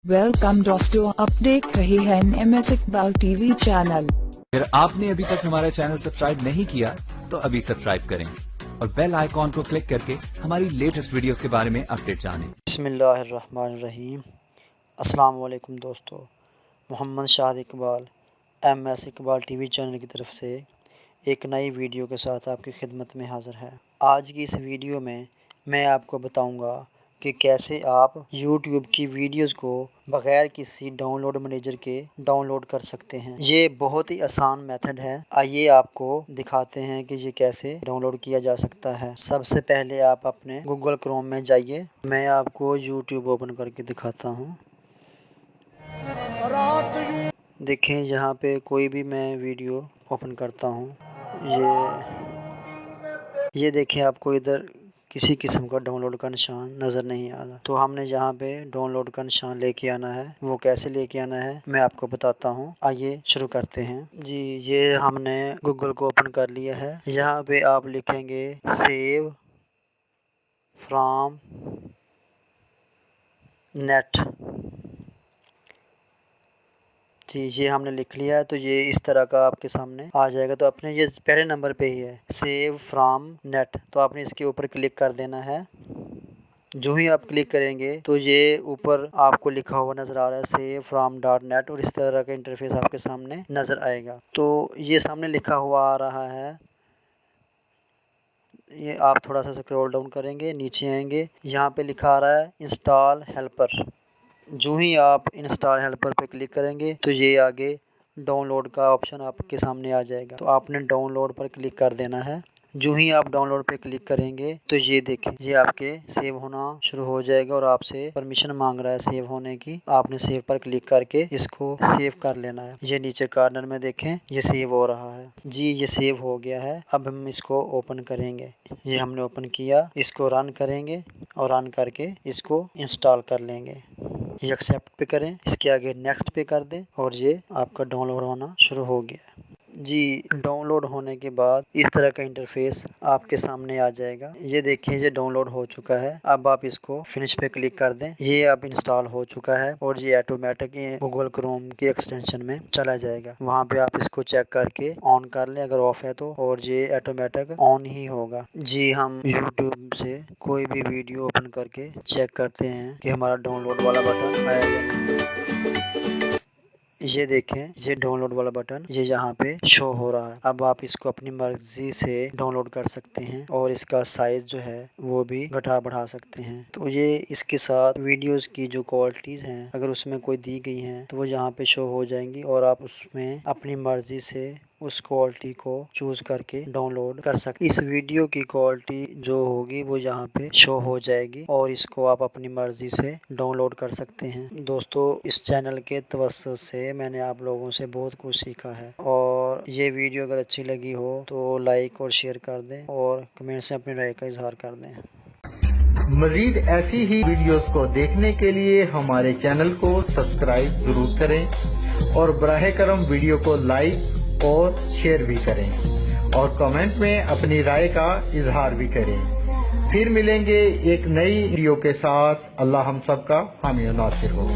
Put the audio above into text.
Welcome दोस्तों, आप देख रहे हैं एमएस इकबाल टीवी चैनल। अगर आपने अभी तक हमारा चैनल सब्सक्राइब नहीं किया तो अभी सब्सक्राइब करें और बेल आइकॉन को क्लिक करके हमारी लेटेस्ट वीडियोस के बारे में अपडेट जानें। बिस्मिल्लाहिर्रहमानिर्रहीम। अस्सलाम वालेकुम दोस्तों, Mohammad Shahid Iqbal MS Iqbal TV channel की तरफ से एक नई वीडियो के साथ आपकी खिदमत में हाज़िर है। आज की इस वीडियो में मैं आपको बताऊंगा कि कैसे आप YouTube की वीडियोस को बग़ैर किसी डाउनलोड मैनेजर के डाउनलोड कर सकते हैं। ये बहुत ही आसान मेथड है। आइए आपको दिखाते हैं कि ये कैसे डाउनलोड किया जा सकता है। सबसे पहले आप अपने गूगल क्रोम में जाइए। मैं आपको YouTube ओपन करके दिखाता हूँ। देखें, यहाँ पे कोई भी मैं वीडियो ओपन करता हूँ, ये देखें, आपको इधर किसी किस्म का डाउनलोड का निशान नज़र नहीं आ रहा। तो हमने जहाँ पे डाउनलोड का निशान लेके आना है, वो कैसे लेके आना है मैं आपको बताता हूँ। आइए शुरू करते हैं जी। ये हमने गूगल को ओपन कर लिया है। यहाँ पे आप लिखेंगे सेव फ्रॉम नेट जी। ये हमने लिख लिया है, तो ये इस तरह का आपके सामने आ जाएगा। तो अपने ये पहले नंबर पे ही है सेव फ्रॉम नेट, तो आपने इसके ऊपर क्लिक कर देना है। जो ही आप क्लिक करेंगे तो ये ऊपर आपको लिखा हुआ नज़र आ रहा है सेव फ्रॉम डॉट नेट, और इस तरह का इंटरफेस आपके सामने नज़र आएगा। तो ये सामने लिखा हुआ आ रहा है, ये आप थोड़ा सा स्क्रॉल डाउन करेंगे, नीचे आएंगे, यहाँ पे लिखा आ रहा है इंस्टॉल हेल्पर। जो ही आप इंस्टॉल हेल्पर पे क्लिक करेंगे तो ये आगे डाउनलोड का ऑप्शन आपके सामने आ जाएगा। तो आपने डाउनलोड पर क्लिक कर देना है। जो ही आप डाउनलोड पे क्लिक करेंगे तो ये देखें, ये आपके सेव होना शुरू हो जाएगा और आपसे परमिशन मांग रहा है सेव होने की। आपने सेव पर क्लिक करके इसको सेव कर लेना है। ये नीचे कॉर्नर में देखें, ये सेव हो रहा है जी। ये सेव हो गया है। अब हम इसको ओपन करेंगे। ये हमने ओपन किया, इसको रन करेंगे और रन करके इसको इंस्टॉल कर लेंगे। ये एक्सेप्ट पे करें, इसके आगे नेक्स्ट पे कर दें और ये आपका डाउनलोड होना शुरू हो गया जी। डाउनलोड होने के बाद इस तरह का इंटरफेस आपके सामने आ जाएगा। ये देखिए, ये डाउनलोड हो चुका है। अब आप इसको फिनिश पे क्लिक कर दें। ये अब इंस्टॉल हो चुका है और ये ऑटोमेटिक गूगल क्रोम की एक्सटेंशन में चला जाएगा। वहाँ पे आप इसको चेक करके ऑन कर लें अगर ऑफ है तो, और ये ऑटोमेटिक ऑन ही होगा जी। हम यूट्यूब से कोई भी वीडियो ओपन करके चेक करते हैं कि हमारा डाउनलोड वाला बटन आया या नहीं। ये देखें, ये डाउनलोड वाला बटन ये यहाँ पे शो हो रहा है। अब आप इसको अपनी मर्जी से डाउनलोड कर सकते हैं और इसका साइज़ जो है वो भी घटा बढ़ा सकते हैं। तो ये इसके साथ वीडियोस की जो क्वालिटीज़ हैं, अगर उसमें कोई दी गई हैं तो वो यहाँ पे शो हो जाएंगी और आप उसमें अपनी मर्ज़ी से उस क्वालिटी को चूज़ करके डाउनलोड कर सकते। इस वीडियो की क्वालिटी जो होगी वो यहाँ पे शो हो जाएगी और इसको आप अपनी मर्ज़ी से डाउनलोड कर सकते हैं। दोस्तों, इस चैनल के तवज्जुह से मैंने आप लोगों से बहुत कुछ सीखा है, और ये वीडियो अगर अच्छी लगी हो तो लाइक और शेयर कर दें और कमेंट से अपनी राय का इजहार कर दें। मज़ीद ऐसी ही वीडियोस को देखने के लिए हमारे चैनल को सब्सक्राइब जरूर करें और बराह करम वीडियो को लाइक और शेयर भी करें और कमेंट में अपनी राय का इजहार भी करें। फिर मिलेंगे एक नई वीडियो के साथ। अल्लाह हम सब का हामी और नासिर हो।